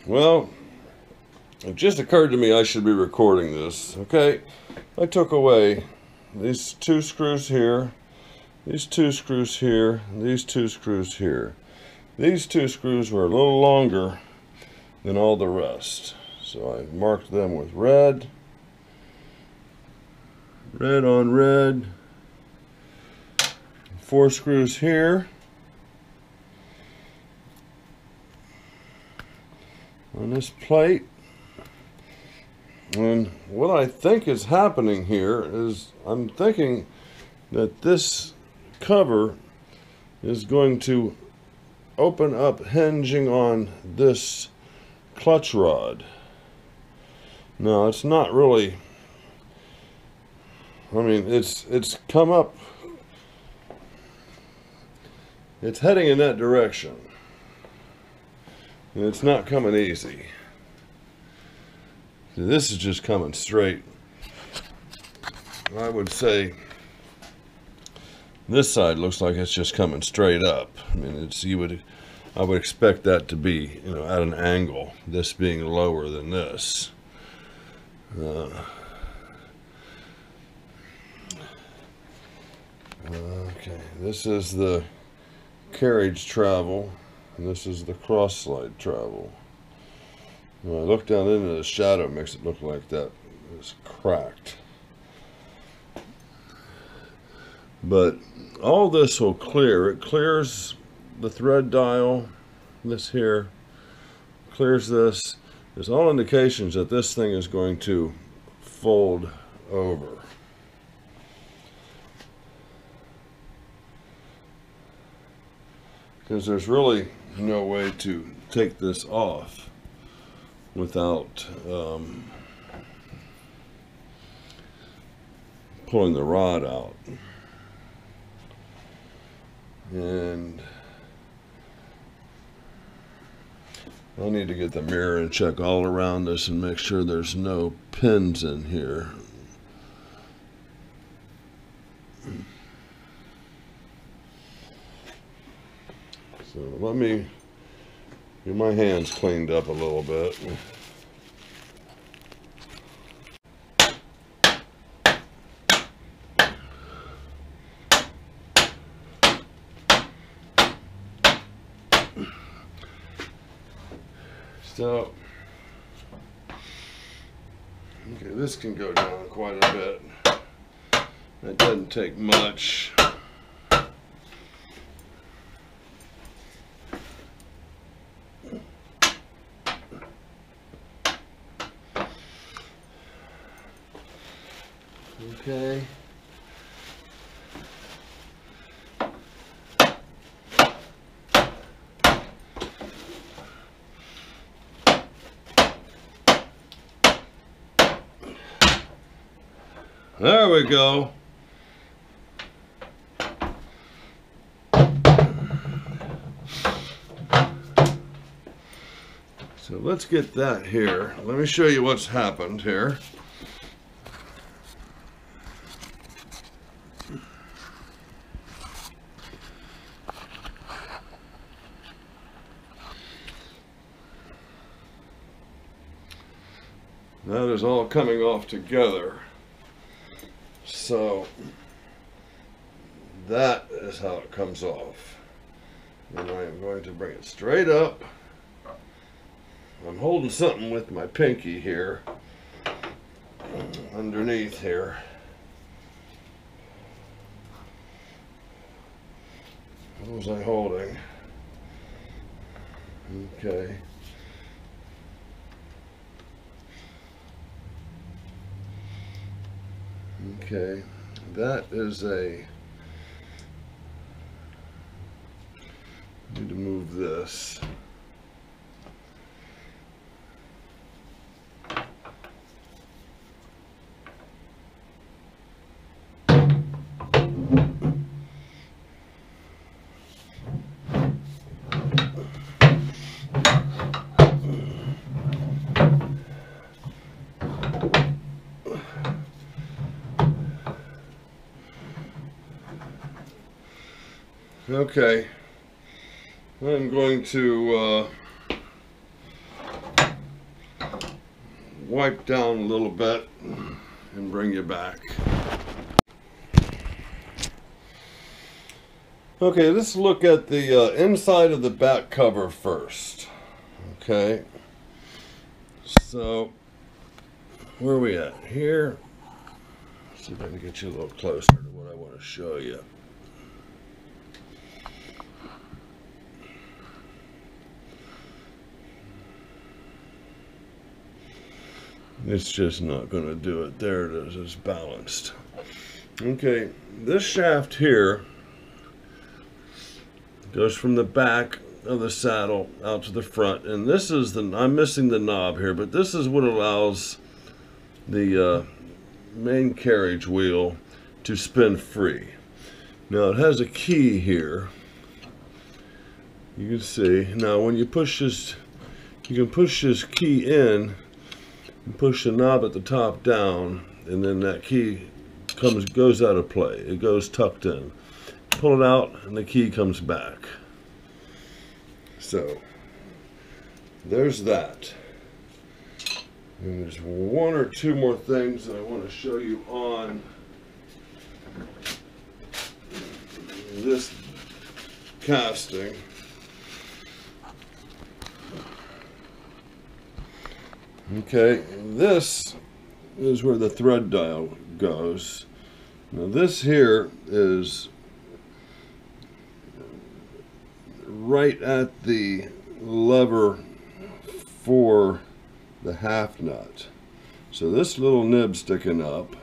Well, it just occurred to me I should be recording this. Okay, I took away these two screws here, these two screws here, these two screws here. These two screws were a little longer than all the rest, so I marked them with red, red on red. 4 screws here on this plate. And what I think is happening here is I'm thinking that this cover is going to open up hinging on this clutch rod. Now it's not really, I mean, it's come up, it's heading in that direction, and it's not coming easy. This is just coming straight. I would say this side looks like it's just coming straight up. I mean, I would expect that to be, you know, at an angle, this being lower than this. Okay, this is the carriage travel, and this is the cross slide travel. When I look down into the shadow, it makes it look like that is cracked. But all this will clear. It clears the thread dial, this here, clears this. There's all indications that this thing is going to fold over. Because there's really no way to take this off without pulling the rod out. And I need to get the mirror and check all around this and make sure there's no pins in here. So let me get my hands cleaned up a little bit. So, okay, this can go down quite a bit. That doesn't take much. Okay. There we go. So let's get that here. Let me show you what's happened here. That is all coming off together. So that is how it comes off. And I am going to bring it straight up. I'm holding something with my pinky here, underneath here. What was I holding? Okay. Okay, that is a, I need to move this. Okay, I'm going to wipe down a little bit and bring you back. Okay, let's look at the inside of the back cover first. Okay, so where are we at? Here. Let's see if I can get you a little closer to what I want to show you. It's just not going to do it. There it is. It's balanced. Okay, this shaft here goes from the back of the saddle out to the front, and this is the, I'm missing the knob here, but this is what allows the main carriage wheel to spin free. Now it has a key here. You can see now when you push this, you can push this key in and push the knob at the top down, and then that key goes out of play. It goes tucked in. Pull it out and the key comes back. So there's that. And there's one or two more things that I want to show you on this casting. Okay, this is where the thread dial goes. Now this here is right at the lever for the half nut. So this little nib sticking up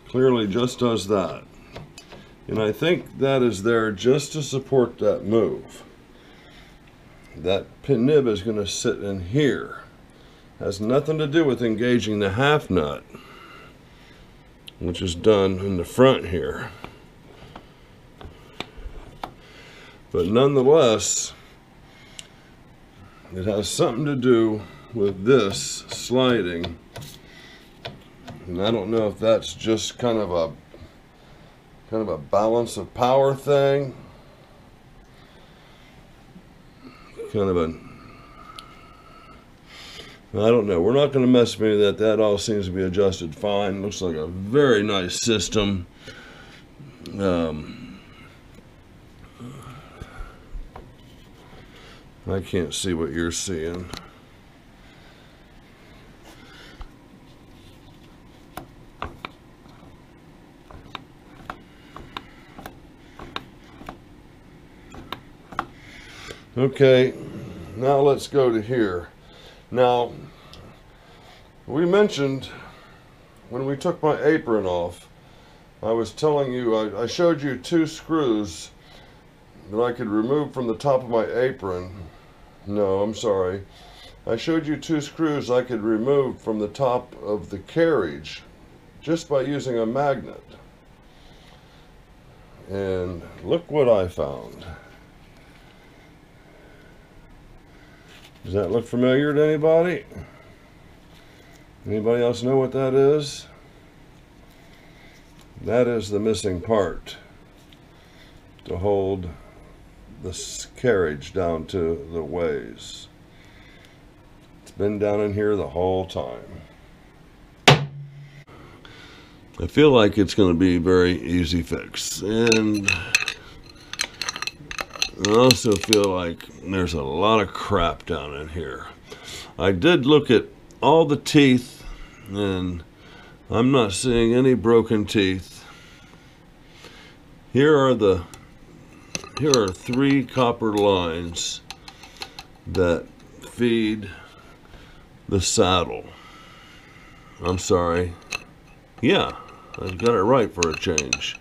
clearly just does that. And I think that is there just to support that move. That pin nib is going to sit in here. Has nothing to do with engaging the half nut, which is done in the front here. But nonetheless, it has something to do with this sliding. And I don't know if that's just kind of a balance of power thing. Kind of a, I don't know. We're not going to mess with any of that. That all seems to be adjusted fine. Looks like a very nice system. I can't see what you're seeing. Okay, now let's go to here. Now, we mentioned when we took my apron off, I was telling you, I showed you two screws that I could remove from the top of my apron. No, I'm sorry. I showed you two screws I could remove from the top of the carriage just by using a magnet. And look what I found. Does that look familiar to anybody? Anybody else know what that is? That is the missing part to hold this carriage down to the ways. It's been down in here the whole time. I feel like it's going to be a very easy fix, and I also feel like there's a lot of crap down in here. I did look at all the teeth, and I'm not seeing any broken teeth. Here are three copper lines that feed the saddle. I'm sorry. Yeah, I got it right for a change.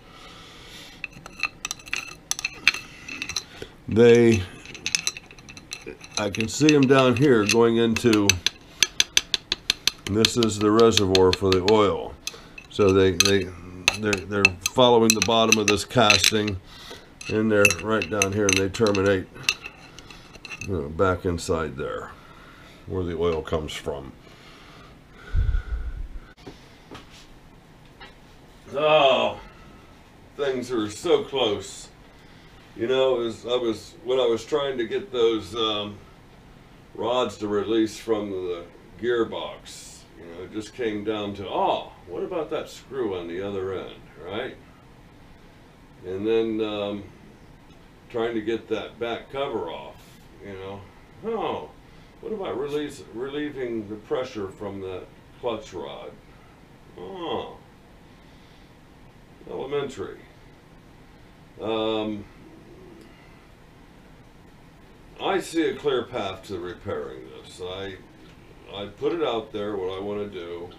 I can see them down here going into, this is the reservoir for the oil. So they're following the bottom of this casting, and they're right down here, and they terminate, back inside there where the oil comes from. Oh, things are so close. You know, when I was trying to get those rods to release from the gearbox, you know, it just came down to, oh, what about that screw on the other end, right? And then trying to get that back cover off, you know, oh, what about relieving the pressure from that clutch rod? Oh, elementary. I see a clear path to repairing this. I put it out there, what I want to do.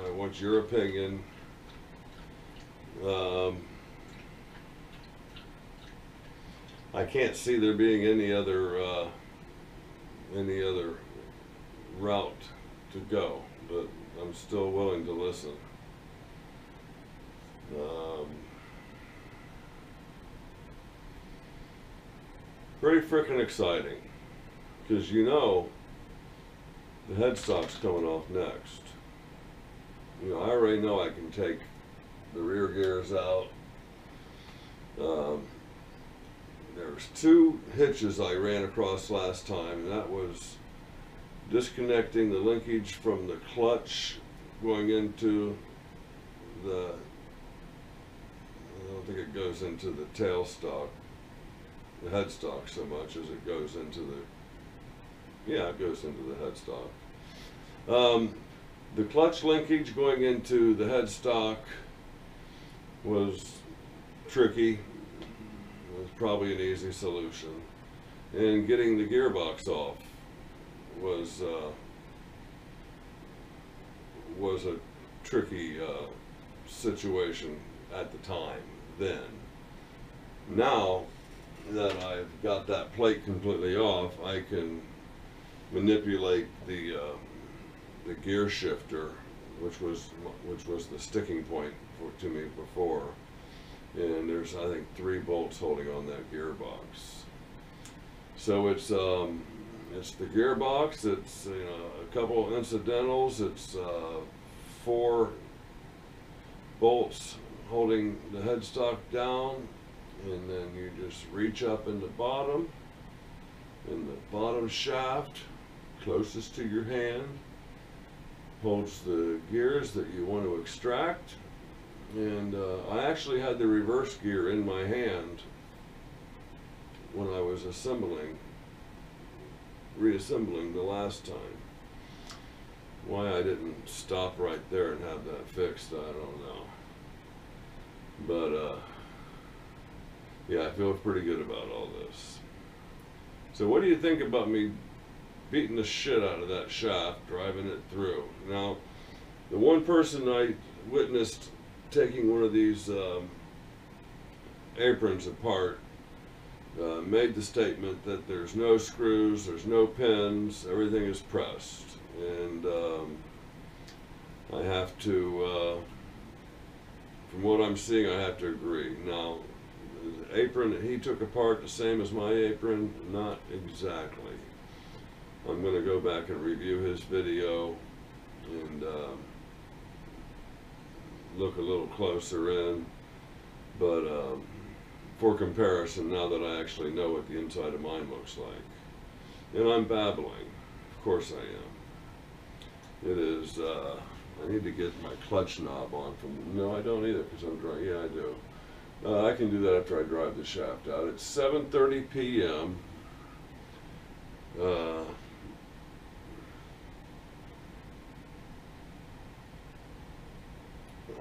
I want your opinion. I can't see there being any other route to go, but I'm still willing to listen. Pretty freaking exciting, because you know the headstock's coming off next. You know, I already know I can take the rear gears out. There's two hitches I ran across last time, and that was disconnecting the linkage from the clutch going into the, I don't think it goes into the tailstock, the headstock so much as it goes into the, yeah, it goes into the headstock. The clutch linkage going into the headstock was tricky. It was probably an easy solution. And getting the gearbox off was a tricky situation at the time then. Now that I've got that plate completely off, I can manipulate the gear shifter, which was the sticking point to me before. And there's, I think, 3 bolts holding on that gearbox. So it's the gearbox. It's, you know, a couple of incidentals. It's 4 bolts holding the headstock down, and then you just reach up in the bottom shaft closest to your hand holds the gears that you want to extract. And I actually had the reverse gear in my hand when I was reassembling the last time. Why I didn't stop right there and have that fixed, I don't know. But yeah, I feel pretty good about all this. So what do you think about me beating the shit out of that shaft, driving it through? Now, the one person I witnessed taking one of these aprons apart made the statement that there's no screws, there's no pins, everything is pressed. And I have to, from what I'm seeing, I have to agree. Now, the apron that he took apart, the same as my apron, not exactly. I'm going to go back and review his video and look a little closer in, but for comparison, now that I actually know what the inside of mine looks like. And I'm babbling, of course I am. It is, I need to get my clutch knob on from, no I don't either because I'm driving, yeah I do. I can do that after I drive the shaft out. It's 7:30 p.m.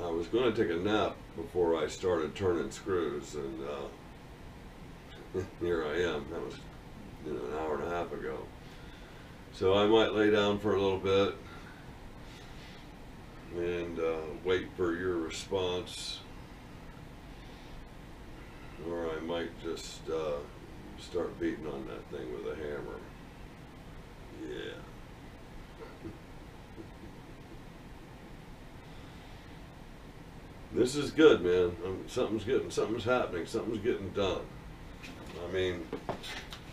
I was going to take a nap before I started turning screws, and here I am. That was, you know, an hour and a half ago. So I might lay down for a little bit and wait for your response, or I might just start beating on that thing with a hammer. Yeah. This is good, man. Something's happening, something's getting done. I mean,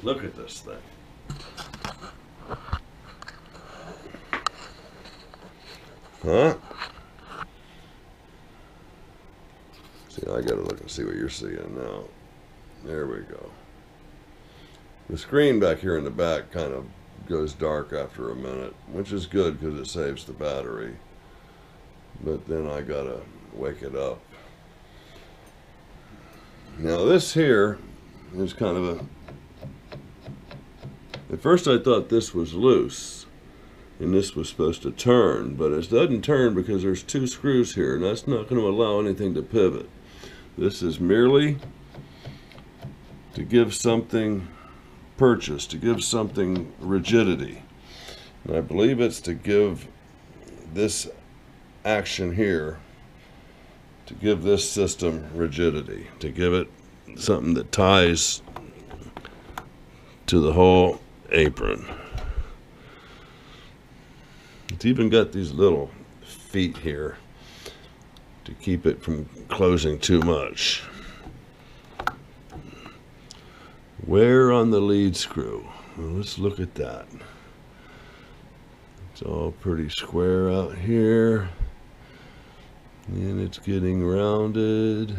look at this thing. Huh? See, I gotta look and see what you're seeing now. There we go. The screen back here in the back kind of goes dark after a minute, which is good because it saves the battery. But then I gotta wake it up. Now this here is kind of a... At first I thought this was loose and this was supposed to turn, but it doesn't turn because there's two screws here, and that's not going to allow anything to pivot. This is merely to give something purchase, to give something rigidity. And I believe it's to give this action here, to give this system rigidity, to give it something that ties to the whole apron. It's even got these little feet here to keep it from closing too much. Wear on the lead screw. Well, let's look at that. It's all pretty square out here, and it's getting rounded.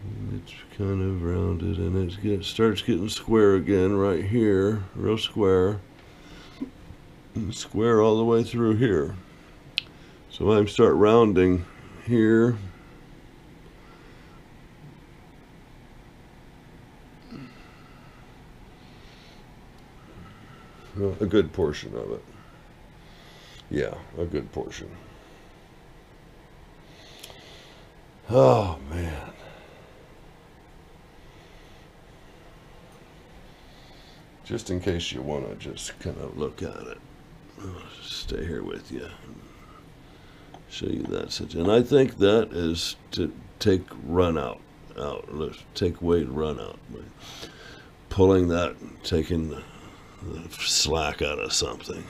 And it's kind of rounded, and it starts getting square again right here, real square. And square all the way through here. So I start rounding here. Well, a good portion of it. Yeah, a good portion. Oh man. Just in case you want to just kind of look at it. I'll stay here with you. Show you that. And I think that is to take run out. Let's take weight run out. Pulling that, taking the slack out of something.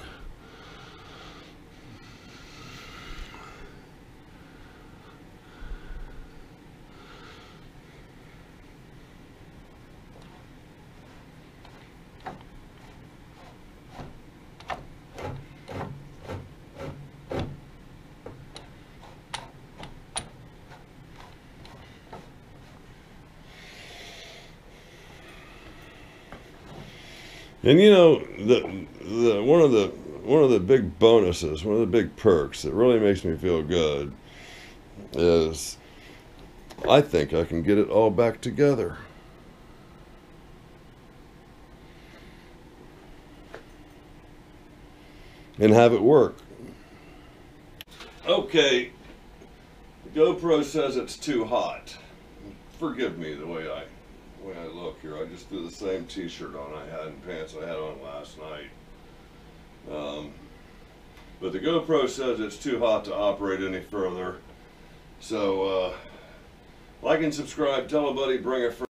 And you know, one of the big bonuses, one of the big perks that really makes me feel good is I think I can get it all back together. And have it work. Okay, the GoPro says it's too hot. Forgive me the way I look here. I just threw the same t-shirt on I had and pants I had on last night. But the GoPro says it's too hot to operate any further. So like and subscribe, tell a buddy, bring a friend.